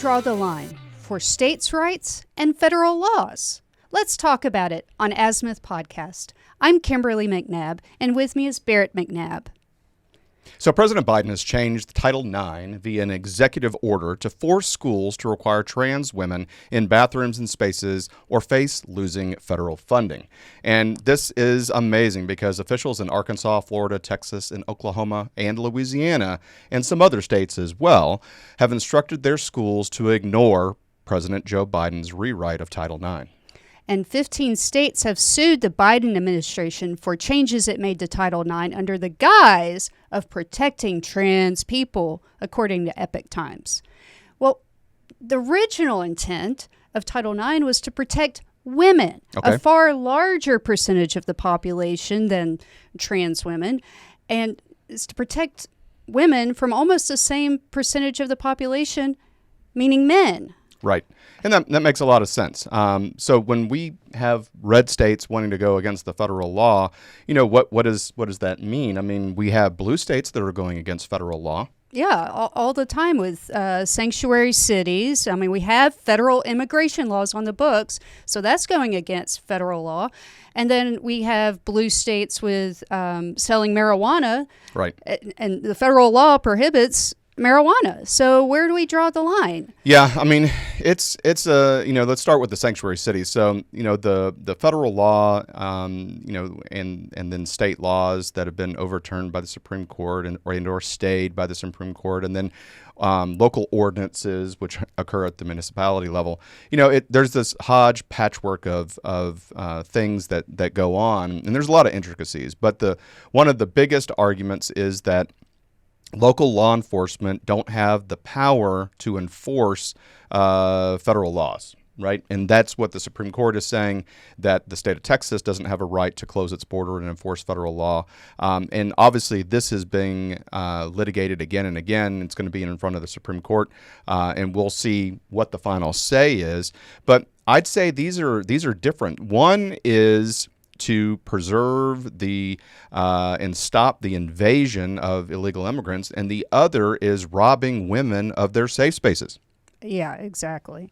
draw the line for states' rights and federal laws? Let's talk about it on Azimuth Podcast. I'm Kimberly McNabb, and with me is Barrett McNabb. So President Biden has changed Title IX via an executive order to force schools to require trans women in bathrooms and spaces or face losing federal funding. And this is amazing because officials in Arkansas, Florida, Texas, and Oklahoma, and Louisiana, and some other states as well, have instructed their schools to ignore President Joe Biden's rewrite of Title IX. And 15 states have sued the Biden administration for changes it made to Title IX under the guise of protecting trans people, according to Epoch Times. Well, the original intent of Title IX was to protect women, a far larger percentage of the population than trans women, and it's to protect women from almost the same percentage of the population, meaning men. Right. And that makes a lot of sense. So when we have red states wanting to go against the federal law, what does that mean? I mean, we have blue states that are going against federal law. Yeah, all the time with sanctuary cities. I mean, we have federal immigration laws on the books, so that's going against federal law. And then we have blue states with selling marijuana. Right. And the federal law prohibits marijuana. So where do we draw the line? Yeah, I mean, it's let's start with the sanctuary cities. So, the federal law, and then state laws that have been overturned by the Supreme Court or stayed by the Supreme Court, and then local ordinances which occur at the municipality level. There's this patchwork of things that go on, and there's a lot of intricacies. But one of the biggest arguments is that local law enforcement don't have the power to enforce federal laws, right? And that's what the Supreme Court is saying, that the state of Texas doesn't have a right to close its border and enforce federal law. And obviously, this is being litigated again and again. It's going to be in front of the Supreme Court, and we'll see what the final say is. But I'd say these are different. One is to preserve and stop the invasion of illegal immigrants, and the other is robbing women of their safe spaces. Yeah, exactly.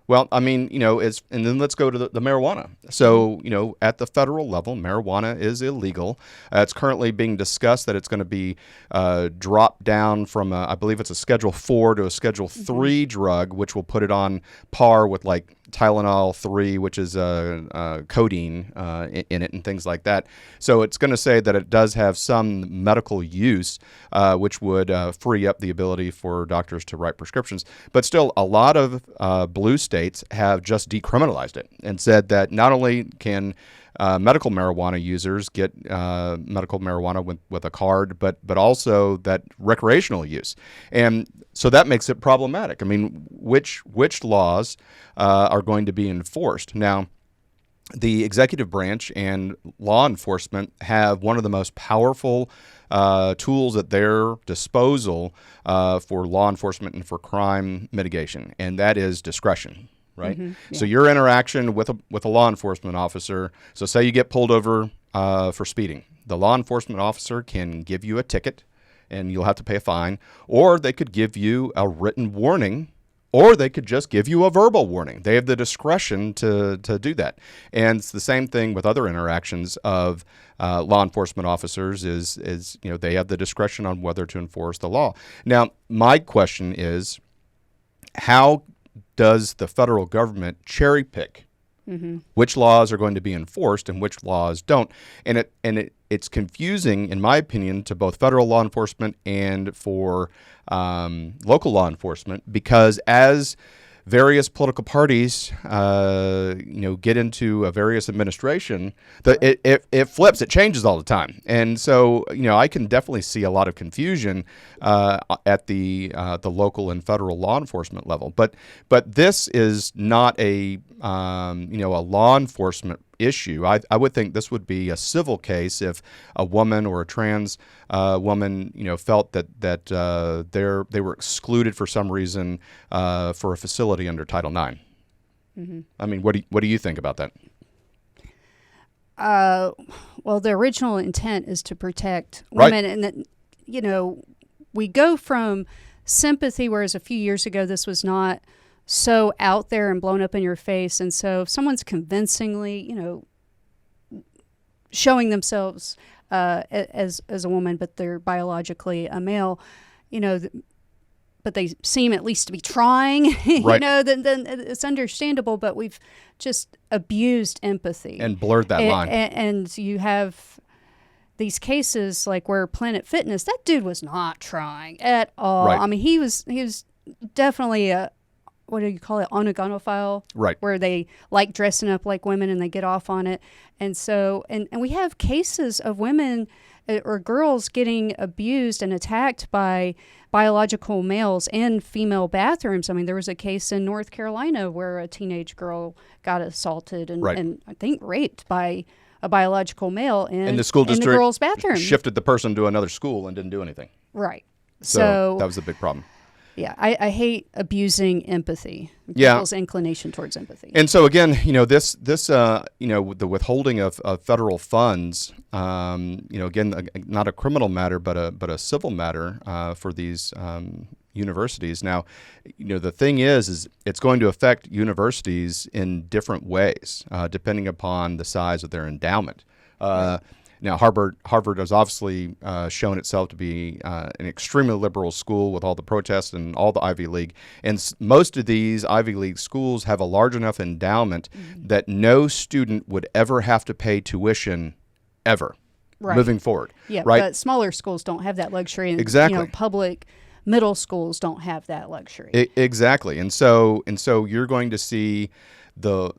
Well, I mean, and then let's go to the marijuana. So, at the federal level, marijuana is illegal. It's currently being discussed that it's going to be dropped down from, I believe it's a Schedule 4 to a Schedule 3 drug, which will put it on par with like Tylenol 3, which is codeine in it and things like that. So it's going to say that it does have some medical use, which would free up the ability for doctors to write prescriptions. But still, a lot of blue states have just decriminalized it and said that not only can medical marijuana users get medical marijuana with a card, but also that recreational use. And so that makes it problematic. I mean, which laws are going to be enforced? Now, the executive branch and law enforcement have one of the most powerful tools at their disposal for law enforcement and for crime mitigation, and that is discretion. Right. Mm-hmm. Yeah. So your interaction with a law enforcement officer. So say you get pulled over for speeding. The law enforcement officer can give you a ticket, and you'll have to pay a fine, or they could give you a written warning, or they could just give you a verbal warning. They have the discretion to do that. And it's the same thing with other interactions of law enforcement officers is they have the discretion on whether to enforce the law. Now, my question is, how does the federal government cherry pick which laws are going to be enforced and which laws don't? And it's confusing, in my opinion, to both federal law enforcement and for local law enforcement, because as various political parties, get into a various administration, it flips, it changes all the time. And so, I can definitely see a lot of confusion at the local and federal law enforcement level. But this is not a law enforcement issue. I would think this would be a civil case if a woman or a trans woman, felt that they were excluded for some reason for a facility under Title IX. Mm-hmm. I mean, what do you think about that? Well, the original intent is to protect women, right. And that, we go from sympathy, whereas a few years ago this was not so out there and blown up in your face. And so if someone's convincingly, showing themselves as a woman, but they're biologically a male, but they seem at least to be trying, Right. then it's understandable. But we've just abused empathy And blurred that line. And you have these cases like where Planet Fitness, that dude was not trying at all. Right. I mean, he was definitely a, what do you call it, onogonophile, Right. where they like dressing up like women and they get off on it. And so, and we have cases of women or girls getting abused and attacked by biological males in female bathrooms. I mean, there was a case in North Carolina where a teenage girl got assaulted and, Right. and I think raped by a biological male in And the school in the district girls' bathroom. shifted the person to another school and didn't do anything. Right. So that was the big problem. Yeah, I hate abusing empathy. Yeah. People's inclination towards empathy. And so again, this the withholding of federal funds, again, not a criminal matter, but a civil matter for these universities. Now, the thing is it's going to affect universities in different ways, depending upon the size of their endowment. Now, Harvard has obviously shown itself to be an extremely liberal school with all the protests and all the Ivy League. And most of these Ivy League schools have a large enough endowment that no student would ever have to pay tuition ever moving forward. Yeah, right? But smaller schools don't have that luxury. And, Exactly. Public middle schools don't have that luxury. Exactly. And so you're going to see the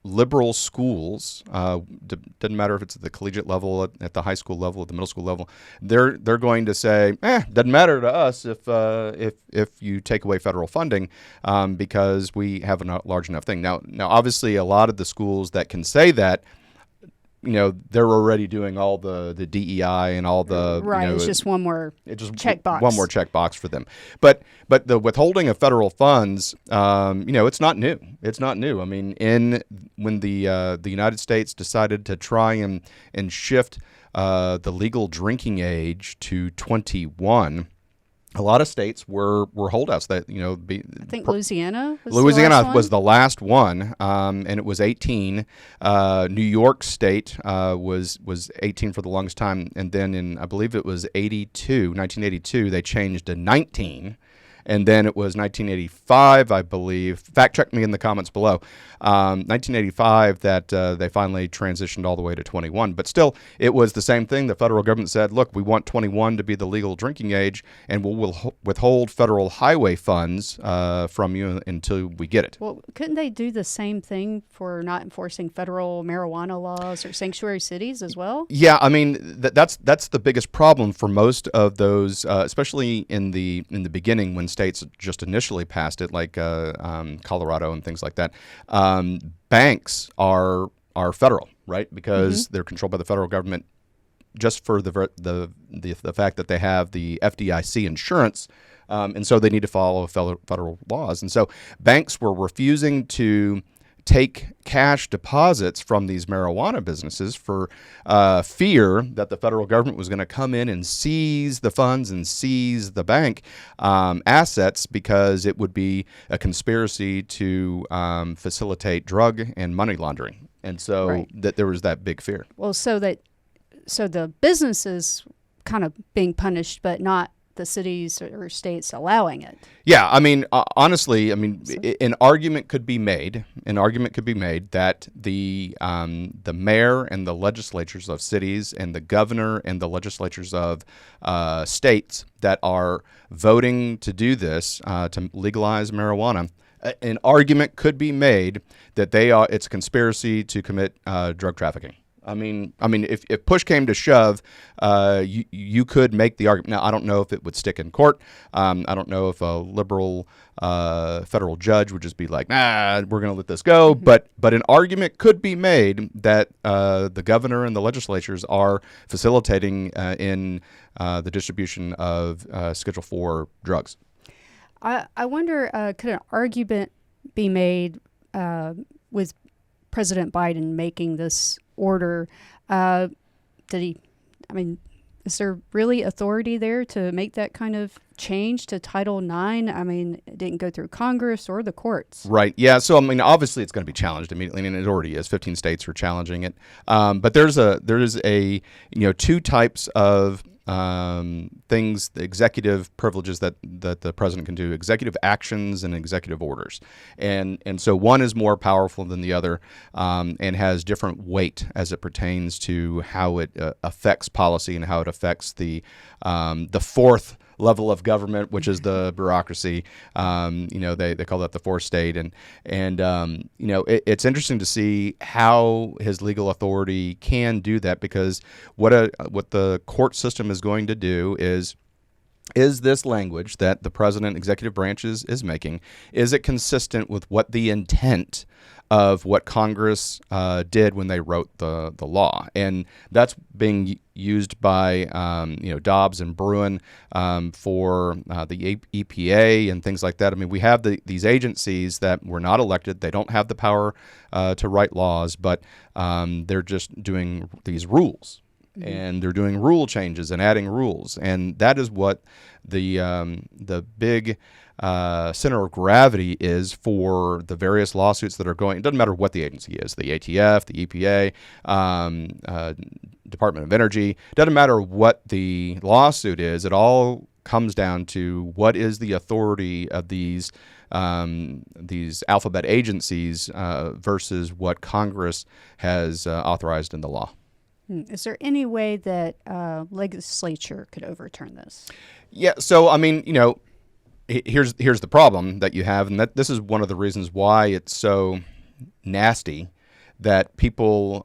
liberal schools, doesn't matter if it's at the collegiate level, at the high school level, at the middle school level, they're going to say, doesn't matter to us if you take away federal funding, because we have a large enough thing. Now obviously a lot of the schools that can say that, they're already doing all the DEI and all the it's just one more checkbox. One more checkbox for them. But the withholding of federal funds, it's not new. It's not new. I mean, when the United States decided to try and shift the legal drinking age to 21. A lot of states were holdouts that I think Louisiana was the last one, and it was 18. New York State was 18 for the longest time, and then I believe it was 1982, they changed to 19. And then it was 1985, I believe. Fact check me in the comments below. 1985 that they finally transitioned all the way to 21. But still, it was the same thing. The federal government said, look, we want 21 to be the legal drinking age, and we'll withhold federal highway funds from you until we get it. Well, couldn't they do the same thing for not enforcing federal marijuana laws or sanctuary cities as well? Yeah, I mean, that's the biggest problem for most of those, especially in the beginning when states just initially passed it, like Colorado and things like that. Banks are federal, right? Because they're controlled by the federal government, just for the fact that they have the FDIC insurance, and so they need to follow federal laws. And so banks were refusing to take cash deposits from these marijuana businesses for fear that the federal government was going to come in and seize the funds and seize the bank assets, because it would be a conspiracy to facilitate drug and money laundering. And so that there was that big fear. Well, so the businesses kind of being punished, but not the cities or states allowing it. Yeah, I mean, honestly, an argument could be made that the mayor and the legislatures of cities and the governor and the legislatures of states that are voting to do this, to legalize marijuana, an argument could be made that it's a conspiracy to commit drug trafficking. I mean, if push came to shove, you could make the argument. Now, I don't know if it would stick in court. I don't know if a liberal federal judge would just be like, we're going to let this go. But an argument could be made that the governor and the legislatures are facilitating in the distribution of Schedule IV drugs. I wonder, could an argument be made with President Biden making this order? Did he? I mean, Is there really authority there to make that kind of change to Title IX? I mean, it didn't go through Congress or the courts. Right. Yeah. So I mean, obviously, it's going to be challenged immediately, and it already is. 15 states are challenging it. But there's a two types of things, the executive privileges that the president can do: executive actions and executive orders. And so one is more powerful than the other, and has different weight as it pertains to how it affects policy and how it affects the fourth level of government, which is the bureaucracy. They call that the fourth state, and it's interesting to see how his legal authority can do that, because what the court system is going to do is this language that the president executive branch is making, is it consistent with what the intent of what Congress did when they wrote the law? And that's being used by Dobbs and Bruin for the EPA and things like that. I mean, we have these agencies that were not elected. They don't have the power to write laws, but they're just doing these rules. Mm-hmm. And they're doing rule changes and adding rules, and that is what the big center of gravity is for the various lawsuits that are going. It doesn't matter what the agency is, the ATF, the EPA, Department of Energy. It doesn't matter what the lawsuit is. It all comes down to what is the authority of these alphabet agencies versus what Congress has authorized in the law. Is there any way that legislature could overturn this? Yeah. So, I mean, here's the problem that you have, and that this is one of the reasons why it's so nasty that people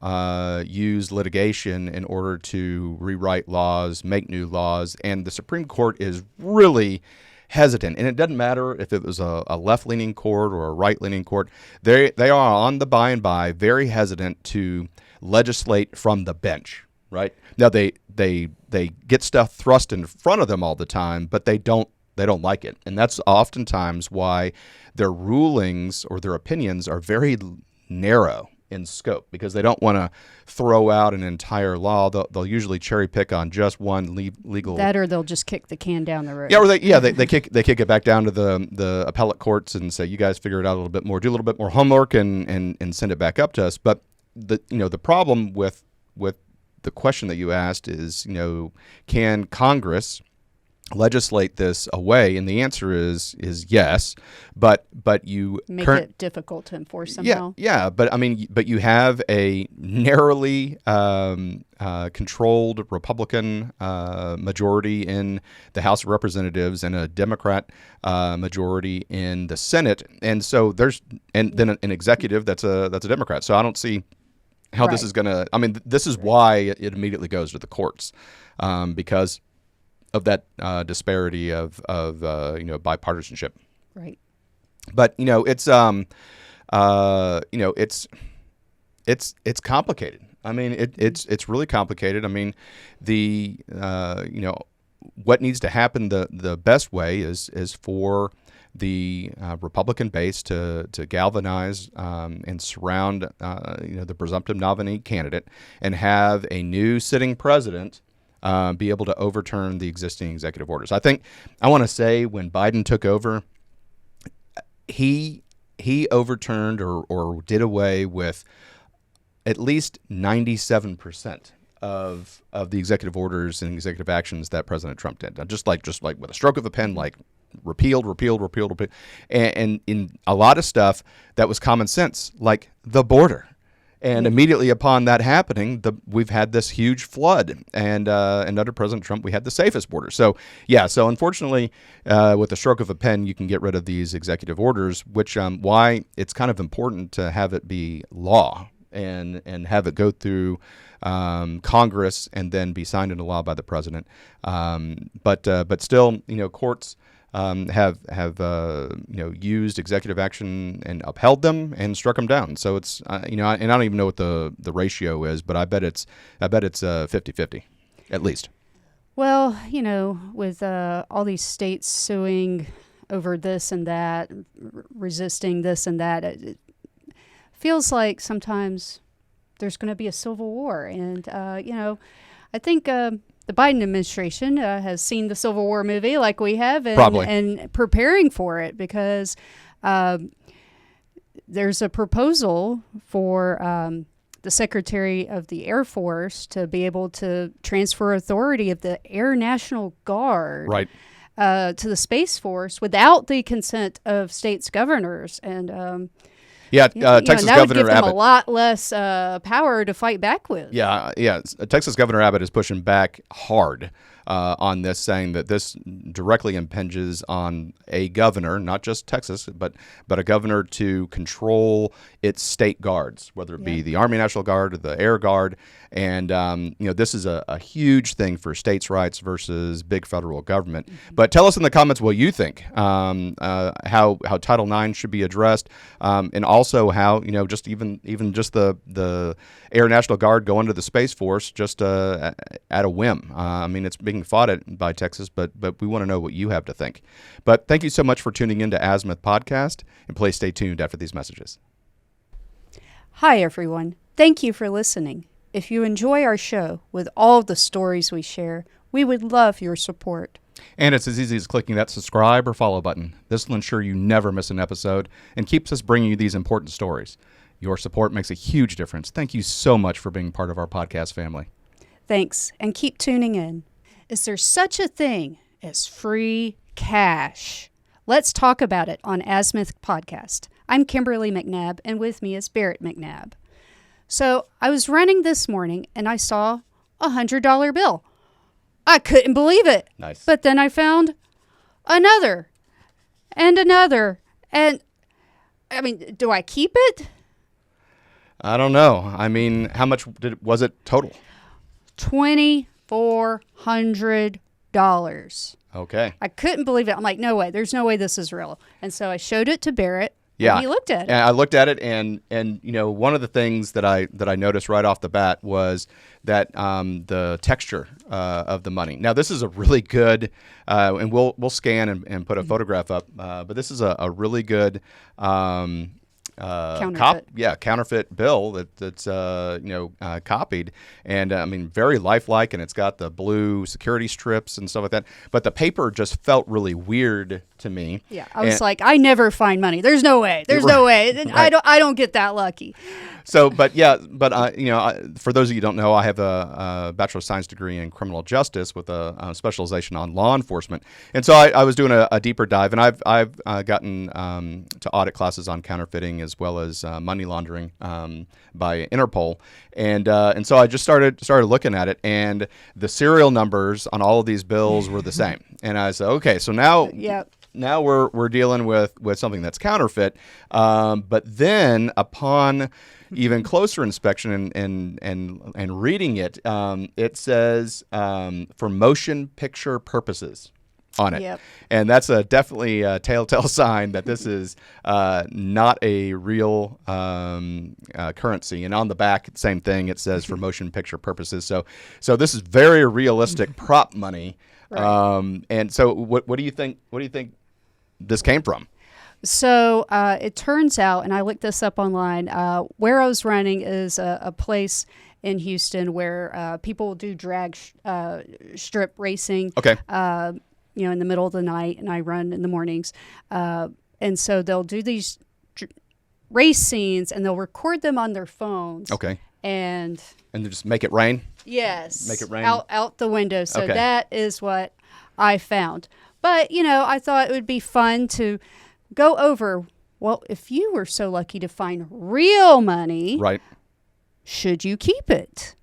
use litigation in order to rewrite laws, make new laws, and the Supreme Court is really hesitant. And it doesn't matter if it was a left-leaning court or a right-leaning court. They are on the by and by very hesitant to legislate from the bench, right? Now they get stuff thrust in front of them all the time, but they don't like it. And that's oftentimes why their rulings or their opinions are very narrow in scope, because they don't want to throw out an entire law. They'll usually cherry pick on just one legal. That, or they'll just kick the can down the road. Yeah, or they kick it back down to the appellate courts and say, you guys figure it out a little bit more, do a little bit more homework, and send it back up to us. But the problem with the question that you asked is, can Congress legislate this away? And the answer is yes, but you make it difficult to enforce somehow. Yeah, but you have a narrowly controlled Republican majority in the House of Representatives and a Democrat majority in the Senate, and so there's then an executive that's a Democrat. So I don't see how this is going to. I mean, this is why it immediately goes to the courts, because of that disparity of bipartisanship. Right. But it's complicated. I mean, it's really complicated. I mean, what needs to happen, the best way is for the Republican base to galvanize and surround the presumptive nominee candidate and have a new sitting president be able to overturn the existing executive orders. I want to say when Biden took over, he overturned or did away with at least 97% of the executive orders and executive actions that President Trump did. Just like with a stroke of a pen, like repealed. And in a lot of stuff that was common sense, like the border. And immediately upon that happening, we've had this huge flood, and under President Trump, we had the safest border. So unfortunately, with a stroke of a pen, you can get rid of these executive orders, which why it's kind of important to have it be law and have it go through Congress and then be signed into law by the president. But still, courts have used executive action and upheld them and struck them down. So it's and I don't even know what the ratio is, but I bet it's 50-50 at least. Well, with all these states suing over this and that, resisting this and that, it feels like sometimes there's going to be a civil war. And I think the the Biden administration has seen the Civil War movie like we have Probably. and preparing for it because there's a proposal for the Secretary of the Air Force to be able to transfer authority of the Air National Guard Right. To the Space Force without the consent of states' governors. And Texas that would Governor give them Abbott. a lot less power to fight back with. Yeah. Texas Governor Abbott is pushing back hard on this, saying that this directly impinges on a governor, not just Texas, but a governor to control its state guards, whether it be the Army National Guard or the Air Guard. And, this is a huge thing for states' rights versus big federal government. Mm-hmm. But tell us in the comments what you think, how Title IX should be addressed, and also how, just even just the Air National Guard going to the Space Force just at a whim. It's being fought by Texas, but we want to know what you have to think. But thank you so much for tuning in to Azimuth Podcast, and please stay tuned after these messages. Hi, everyone. Thank you for listening. If you enjoy our show with all the stories we share, we would love your support. And it's as easy as clicking that subscribe or follow button. This will ensure you never miss an episode and keeps us bringing you these important stories. Your support makes a huge difference. Thank you so much for being part of our podcast family. Thanks, and keep tuning in. Is there such a thing as free cash? Let's talk about it on Azimuth Podcast. I'm Kimberly McNabb, and with me is Barrett McNabb. So I was running this morning, and I saw a $100 bill. I couldn't believe it. Nice. But then I found another, and another, and do I keep it? I don't know. How much was it total? $2,400. Okay. I couldn't believe it. I'm like, no way. There's no way this is real. And so I showed it to Barrett. Yeah, and he looked at it. I looked at it, and one of the things that I noticed right off the bat was that the texture of the money. Now, this is a really good, and we'll scan and put a photograph up. But this is a really good. Counterfeit bill that's copied, and very lifelike, and it's got the blue security strips and stuff like that. But the paper just felt really weird to me. Yeah, I was like, I never find money. There's no way. There's no way. Right. I don't get that lucky. So, for those of you who don't know, I have a Bachelor of Science degree in criminal justice with a specialization on law enforcement, and so I was doing a deeper dive, and I've gotten to audit classes on counterfeiting as well as money laundering by Interpol, and so I just started looking at it, and the serial numbers on all of these bills were the same, and I said, okay, so now. Yep. Now we're dealing with something that's counterfeit, but then upon even closer inspection and reading it, it says for motion picture purposes on it. Yep. And that's definitely a telltale sign that this is not a real currency. And on the back, same thing. It says for motion picture purposes. So this is very realistic prop money. Right. And so what do you think? What do you think this came from? So it turns out, and I looked this up online, where I was running is a place in Houston where people do drag strip racing. Okay. In the middle of the night, and I run in the mornings. And so they'll do these race scenes, and they'll record them on their phones. Okay. And just make it rain? Yes. Make it rain? Out the window. So okay. That is what I found. But, I thought it would be fun to go over, well, if you were so lucky to find real money, right, should you keep it?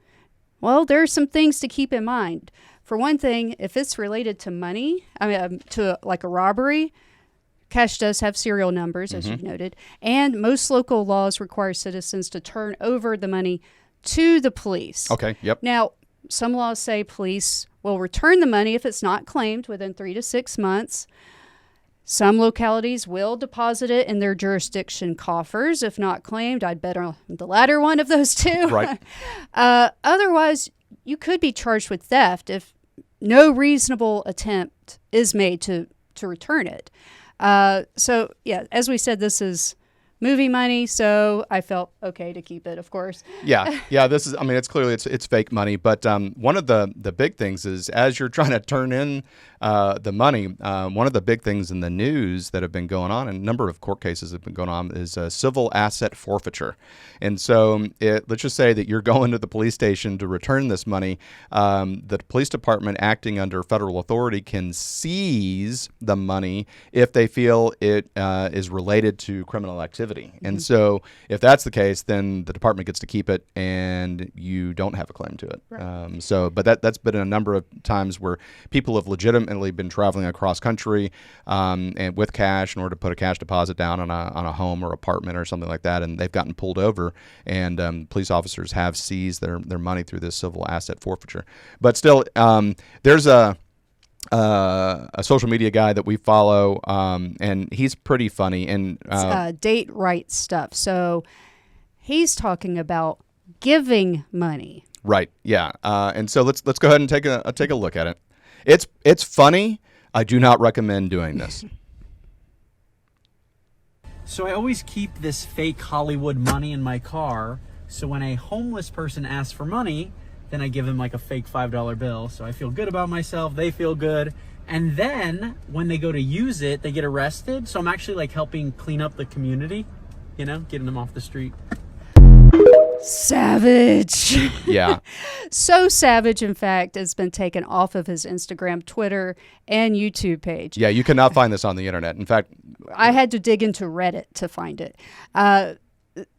Well, there are some things to keep in mind. For one thing, if it's related to money, to like a robbery, cash does have serial numbers, as you've noted, and most local laws require citizens to turn over the money to the police. Okay, yep. Now, some laws say police will return the money if it's not claimed within 3 to 6 months. Some localities will deposit it in their jurisdiction coffers. If not claimed, I'd bet on the latter one of those two. Right. Otherwise, you could be charged with theft if no reasonable attempt is made to return it. So, yeah, as we said, this is movie money, so I felt okay to keep it, of course. Yeah. This is. I mean, it's fake money. But one of the big things is as you're trying to turn in the money. One of the big things in the news that have been going on, and a number of court cases have been going on, is civil asset forfeiture. And so, let's just say that you're going to the police station to return this money. The police department, acting under federal authority, can seize the money if they feel it is related to criminal activity. And so if that's the case, then the department gets to keep it and you don't have a claim to it. Right. But that's been a number of times where people have legitimately been traveling across country and with cash in order to put a cash deposit down on a home or apartment or something like that, and they've gotten pulled over, and police officers have seized their money through this civil asset forfeiture. But still, there's a social media guy that we follow, and he's pretty funny. And date right stuff. So he's talking about giving money. Right. Yeah. And so let's go ahead and take a look at it. It's funny. I do not recommend doing this. So I always keep this fake Hollywood money in my car. So when a homeless person asks for money, then I give them like a fake $5 bill. So I feel good about myself. They feel good. And then when they go to use it, they get arrested. So I'm actually like helping clean up the community, getting them off the street. Savage. Yeah. So savage, in fact, it's been taken off of his Instagram, Twitter, and YouTube page. Yeah, you cannot find this on the internet. In fact, I had to dig into Reddit to find it.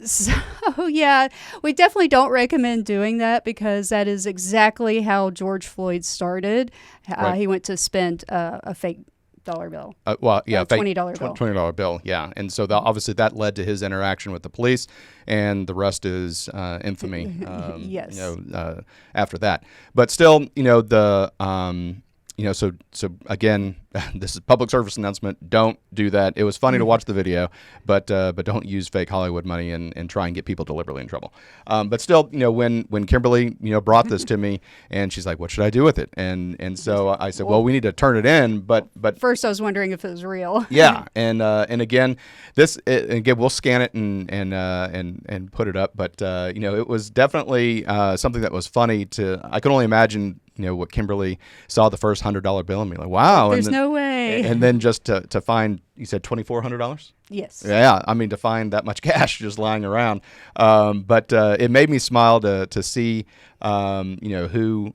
So, yeah, we definitely don't recommend doing that because that is exactly how George Floyd started. Right. He went to spend a fake dollar bill. $20 bill. $20 bill, yeah. And so obviously that led to his interaction with the police, and the rest is infamy. Yes. After that, but still, so again, this is a public service announcement. Don't do that. It was funny to watch the video, but don't use fake Hollywood money and try and get people deliberately in trouble. But still, when Kimberly, brought this to me, and she's like, "What should I do with it?" And so I said, "Well, we need to turn it in." But first, I was wondering if it was real. Yeah, and again, we'll scan it and put it up. But it was definitely something that was funny I can only imagine. What Kimberly saw the first $100 bill and be like, wow. There's no way. And then just to find, you said $2,400? Yes. Yeah. I mean, to find that much cash just lying around. But it made me smile to see, who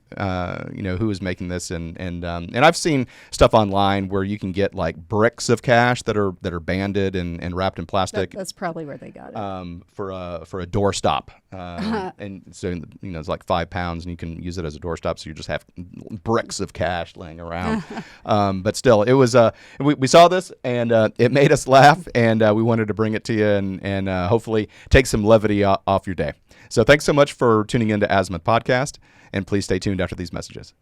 is making this. And I've seen stuff online where you can get like bricks of cash that are banded and wrapped in plastic. That's probably where they got it. For a doorstop. And so, it's like 5 pounds and you can use it as a doorstop. So you just have bricks of cash laying around. But still, it was, we saw this and it made us laugh, and we wanted to bring it to you and hopefully take some levity off your day. So thanks so much for tuning in to Azimuth Podcast, and please stay tuned after these messages.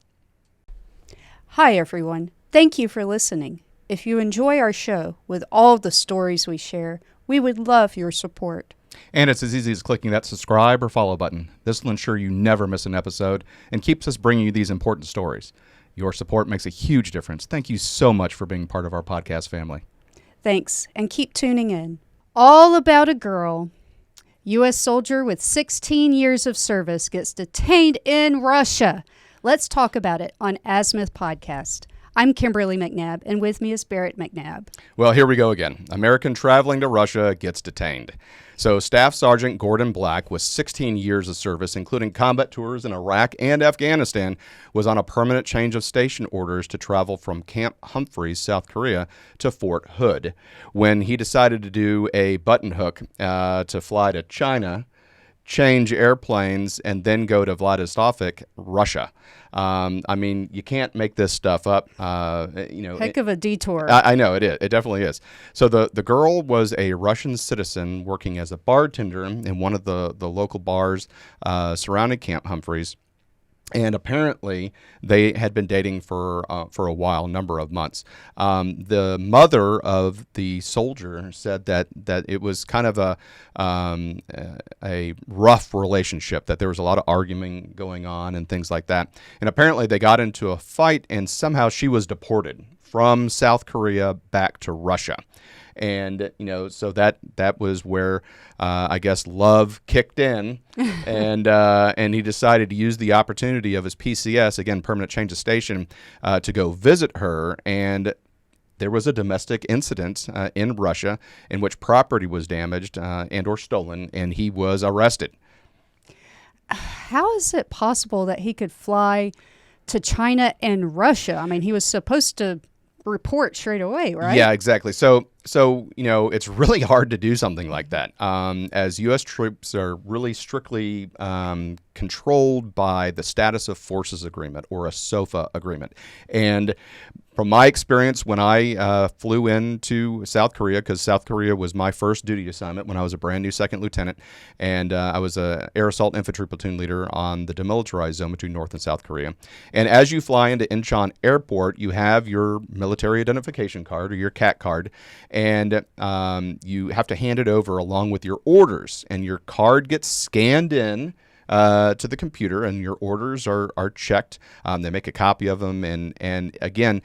Hi, everyone. Thank you for listening. If you enjoy our show with all the stories we share, we would love your support. And it's as easy as clicking that subscribe or follow button. This will ensure you never miss an episode and keeps us bringing you these important stories. Your support makes a huge difference. Thank you so much for being part of our podcast family. Thanks, and keep tuning in. All about a girl. U.S. soldier with 16 years of service gets detained in Russia. Let's talk about it on Azimuth Podcast. I'm Kimberly McNabb, and with me is Barrett McNabb. Well, here we go again. American traveling to Russia gets detained. So Staff Sergeant Gordon Black, with 16 years of service, including combat tours in Iraq and Afghanistan, was on a permanent change of station orders to travel from Camp Humphreys, South Korea, to Fort Hood, when he decided to do a button hook to fly to China, change airplanes, and then go to Vladivostok, Russia. I mean, you can't make this stuff up. Heck of a detour. I know it is. It definitely is. So the girl was a Russian citizen working as a bartender in one of the local bars surrounding Camp Humphreys. And apparently, they had been dating for a while, number of months. The mother of the soldier said that it was kind of a rough relationship, that there was a lot of arguing going on and things like that. And apparently, they got into a fight, and somehow she was deported from South Korea back to Russia. And so that was where I guess love kicked in, and he decided to use the opportunity of his PCS, again, permanent change of station, to go visit her. And there was a domestic incident in Russia in which property was damaged and or stolen, and he was arrested. How is it possible that he could fly to China and Russia? I mean, he was supposed to report straight away, right? Yeah, exactly. So it's really hard to do something like that, as U.S. troops are really strictly controlled by the Status of Forces Agreement, or a SOFA agreement. And from my experience, when I flew into South Korea, because South Korea was my first duty assignment when I was a brand new second lieutenant, and I was an air assault infantry platoon leader on the demilitarized zone between North and South Korea. And as you fly into Incheon Airport, you have your military identification card, or your CAT card, and you have to hand it over along with your orders, and your card gets scanned in to the computer, and your orders are checked. They make a copy of them, and again,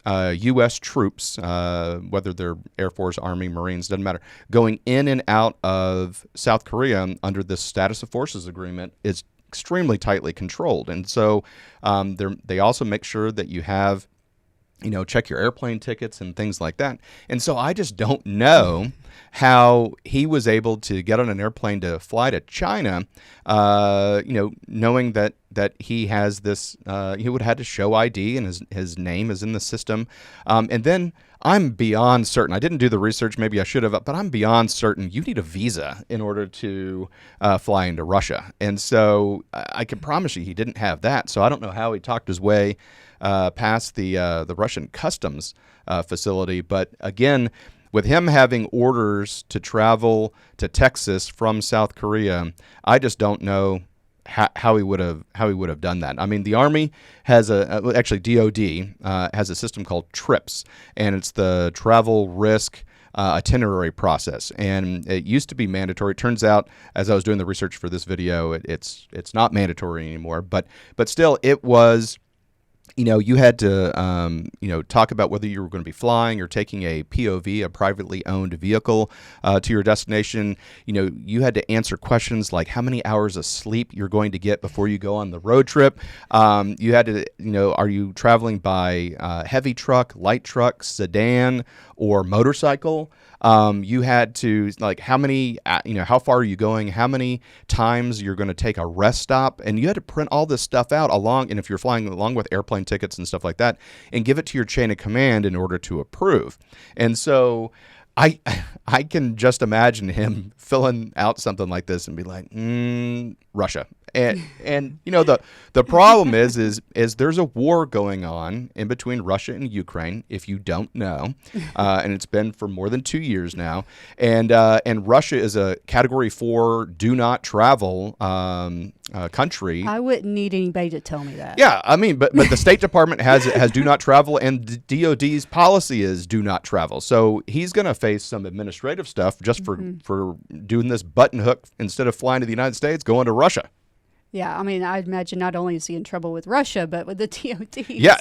U.S. troops, whether they're Air Force, Army, Marines, doesn't matter, going in and out of South Korea under this Status of Forces Agreement is extremely tightly controlled. And so they also make sure that you have, check your airplane tickets and things like that. And so I just don't know how he was able to get on an airplane to fly to China, knowing that he has this, he would have had to show ID, and his name is in the system. And then I'm beyond certain, I didn't do the research, maybe I should have, but I'm beyond certain you need a visa in order to fly into Russia. And so I can promise you he didn't have that. So I don't know how he talked his way past the Russian customs facility. But again, with him having orders to travel to Texas from South Korea, I just don't know how he would have done that. I mean, the Army has actually DOD has a system called TRIPS, and it's the Travel Risk Itinerary Process, and it used to be mandatory. It turns out, as I was doing the research for this video, it's not mandatory anymore. But still, it was. You had to, talk about whether you were going to be flying or taking a POV, a privately owned vehicle, to your destination. You had to answer questions like how many hours of sleep you're going to get before you go on the road trip. You had to, are you traveling by heavy truck, light truck, sedan, or motorcycle? You had to, like, how many, how far are you going? How many times you're going to take a rest stop? And you had to print all this stuff out and if you're flying along with airplane tickets and stuff like that, and give it to your chain of command in order to approve. And so I can just imagine him filling out something like this and be like, Russia. And the problem is there's a war going on in between Russia and Ukraine, if you don't know, and it's been for more than 2 years now. And Russia is a Category 4 do not travel country. I wouldn't need anybody to tell me that. Yeah, I mean, but the State Department has do not travel, and DOD's policy is do not travel. So he's going to face some administrative stuff just for doing this button hook instead of flying to the United States, going to Russia. Yeah, I mean, I'd imagine not only is he in trouble with Russia, but with the DOD. Yeah,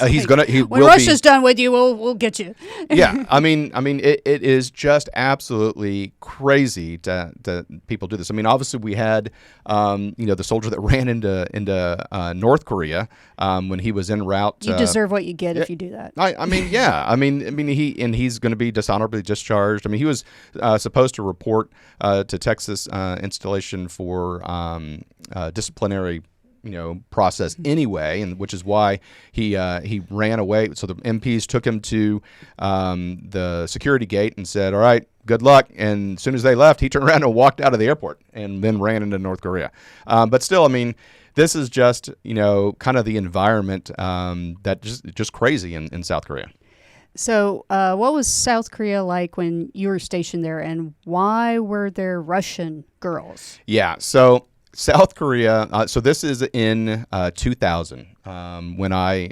when Russia's done with you, we'll get you. Yeah, I mean, it is just absolutely crazy to people do this. I mean, obviously we had, the soldier that ran into North Korea when he was en route. You deserve what you get if you do that. I mean, yeah, I mean, he's going to be dishonorably discharged. I mean, he was supposed to report to Texas installation for disciplinary process anyway, and which is why he ran away. So the MPs took him to the security gate and said, all right, good luck. And as soon as they left, he turned around and walked out of the airport and then ran into North Korea. But still, I mean, this is just, kind of the environment that just crazy in South Korea. So what was South Korea like when you were stationed there, and why were there Russian girls? Yeah, so South Korea, so this is in 2000 when I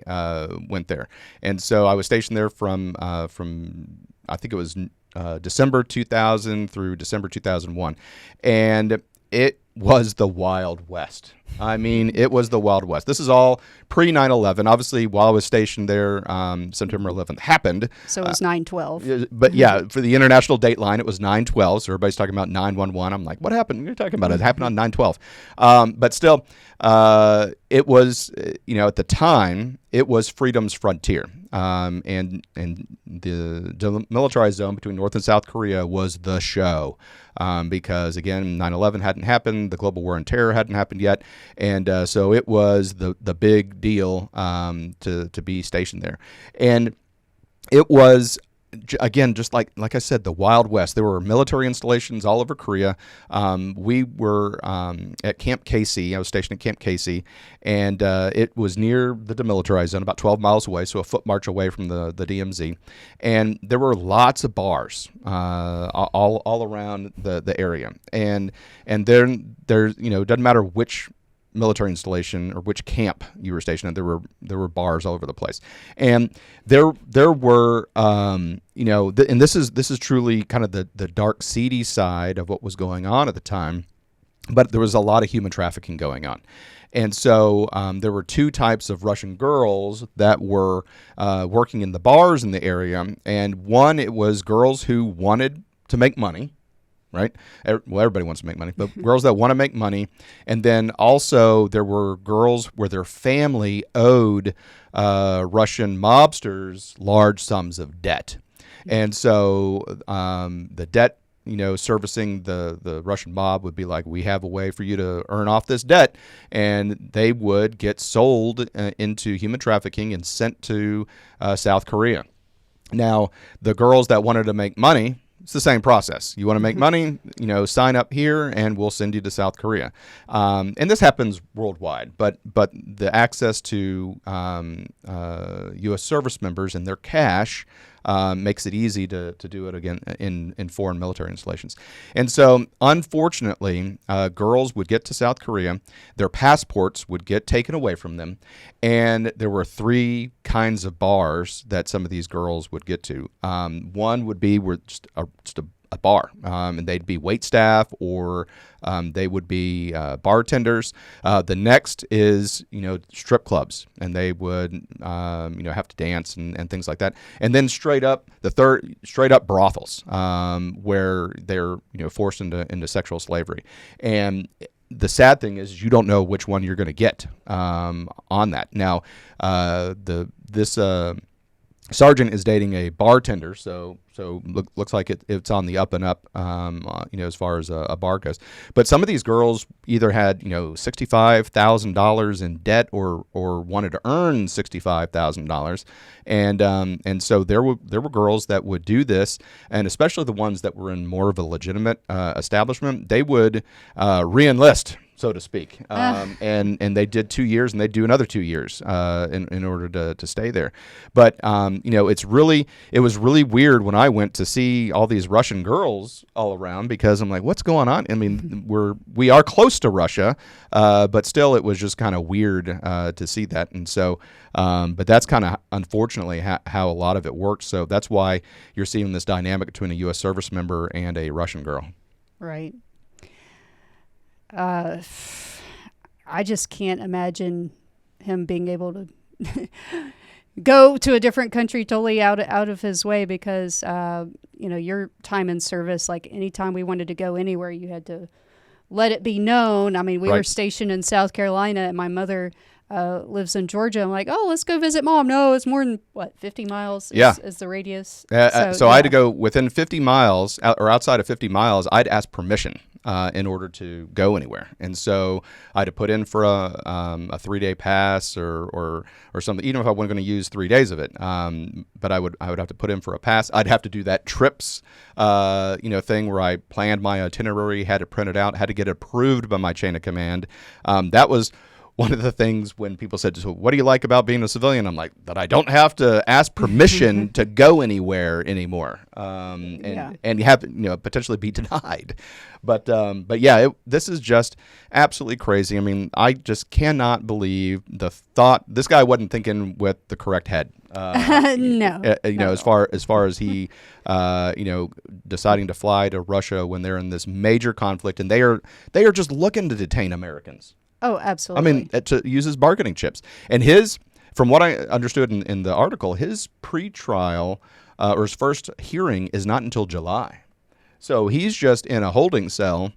went there. And so I was stationed there from I think it was December 2000 through December 2001. And it was the Wild West. I mean, it was the Wild West. This is all pre 9/11. Obviously, while I was stationed there, September 11th happened. So it was 9/12. But yeah, for the international date line, it was 9/12. So everybody's talking about 9/11. I'm like, what happened? You're talking about it happened on 9/12. But still, it was, at the time, it was freedom's frontier. And the demilitarized zone between North and South Korea was the show. Because again, 9/11 hadn't happened, the global war on terror hadn't happened yet, and so it was the big deal to be stationed there, and it was. Again, just like I said, the Wild West. There were military installations all over Korea. We were at Camp Casey. I was stationed at Camp Casey, and it was near the demilitarized zone, about 12 miles away, so a foot march away from the DMZ. And there were lots of bars all around the area. And then there's doesn't matter which military installation or which camp you were stationed at, there were bars all over the place, and there were and this is truly kind of the dark, seedy side of what was going on at the time, but there was a lot of human trafficking going on. And so there were two types of Russian girls that were working in the bars in the area, and one, it was girls who wanted to make money. Right? Well, everybody wants to make money, but girls that want to make money. And then also there were girls where their family owed Russian mobsters large sums of debt. And so the debt, servicing the Russian mob would be like, we have a way for you to earn off this debt. And they would get sold into human trafficking and sent to South Korea. Now, the girls that wanted to make money, it's the same process. You want to make money, sign up here, and we'll send you to South Korea. And this happens worldwide, but the access to U.S. service members and their cash makes it easy to do it again in foreign military installations. And so, unfortunately, girls would get to South Korea, their passports would get taken away from them, and there were three kinds of bars that some of these girls would get to. One would be just a bar, and they'd be wait staff, or they would be bartenders. The next is strip clubs, and they would have to dance and things like that. And then straight up brothels, where they're forced into sexual slavery. And the sad thing is you don't know which one you're going to get on that. Now, this sergeant is dating a bartender, so looks like it's on the up and up, as far as a bar goes. But some of these girls either had $65,000 in debt or wanted to earn $65,000, and so there were girls that would do this, and especially the ones that were in more of a legitimate establishment, they would re-enlist, so to speak, and they did 2 years, and they'd do another 2 years in order to stay there. But it was really weird when I went to see all these Russian girls all around, because I'm like, what's going on? I mean, we are close to Russia, but still, it was just kind of weird to see that. And so, but that's kind of unfortunately how a lot of it works. So that's why you're seeing this dynamic between a U.S. service member and a Russian girl. Right. I just can't imagine him being able to go to a different country totally out of his way, because your time in service, like anytime we wanted to go anywhere, you had to let it be known. I mean, we were stationed in South Carolina, and my mother lives in Georgia. I'm like, oh, let's go visit mom. No, it's more than 50 miles is the radius. So I had to go within 50 miles or outside of 50 miles. I'd ask permission in order to go anywhere. And so I had to put in for a 3-day pass or something, even if I wasn't going to use 3 days of it. But I would have to put in for a pass. I'd have to do that trips, thing where I planned my itinerary, had it printed out, had to get approved by my chain of command. That was one of the things when people said, so what do you like about being a civilian? I'm like, that I don't have to ask permission to go anywhere anymore, and you have potentially be denied. But yeah, this is just absolutely crazy. I mean, I just cannot believe the thought. This guy wasn't thinking with the correct head. No. As far as he, deciding to fly to Russia when they're in this major conflict, and they are just looking to detain Americans. Oh, absolutely. I mean, to use his bargaining chips. And from what I understood in the article, his pretrial or his first hearing is not until July. So he's just in a holding cell.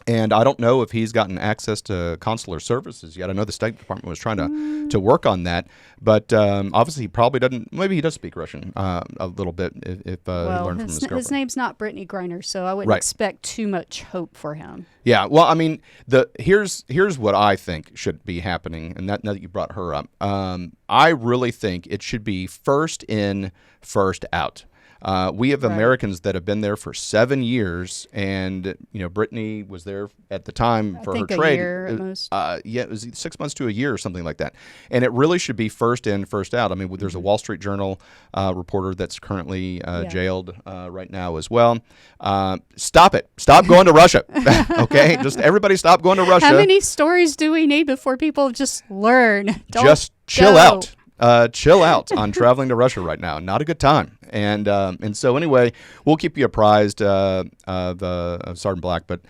And I don't know if he's gotten access to consular services yet. I know the State Department was trying to work on that, but obviously he probably doesn't. Maybe he does speak Russian a little bit if he learned from his girlfriend. His name's not Brittany Griner, so I wouldn't expect too much hope for him. Yeah, well, I mean, here's what I think should be happening, and now that you brought her up, I really think it should be first in, first out. We have Americans that have been there for 7 years, and Brittany was there at the time for her trade. A year at most. It was 6 months to a year or something like that. And it really should be first in, first out. I mean, there's a Wall Street Journal reporter that's currently jailed right now as well. Stop it! Stop going to Russia. Okay, just everybody stop going to Russia. How many stories do we need before people just learn? Just chill out. Chill out on traveling to Russia right now. Not a good time. And so anyway, we'll keep you apprised of Sergeant Black. But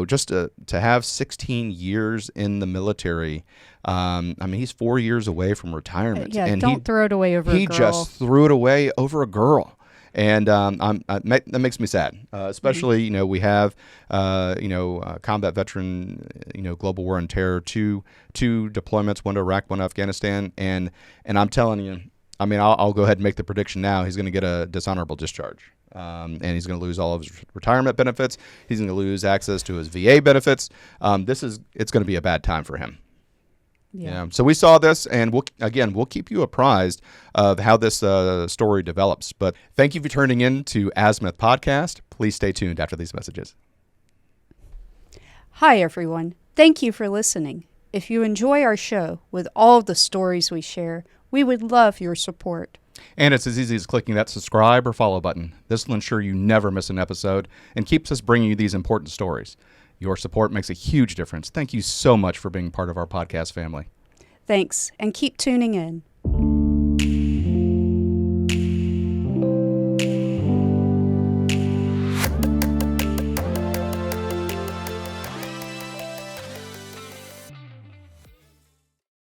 just to have 16 years in the military, I mean, he's 4 years away from retirement. Yeah, and don't throw it away over a girl. He just threw it away over a girl. And that makes me sad, especially we have combat veteran, global war on terror, two deployments, one to Iraq, one to Afghanistan, and I'm telling you, I mean, I'll go ahead and make the prediction now. He's going to get a dishonorable discharge, and he's going to lose all of his retirement benefits. He's going to lose access to his VA benefits. It's going to be a bad time for him. Yeah. So we saw this, and we'll keep you apprised of how this story develops. But thank you for turning in to Azimuth Podcast. Please stay tuned after these messages. Hi, everyone. Thank you for listening. If you enjoy our show with all the stories we share, we would love your support. And it's as easy as clicking that subscribe or follow button. This will ensure you never miss an episode and keeps us bringing you these important stories. Your support makes a huge difference. Thank you so much for being part of our podcast family. Thanks, and keep tuning in.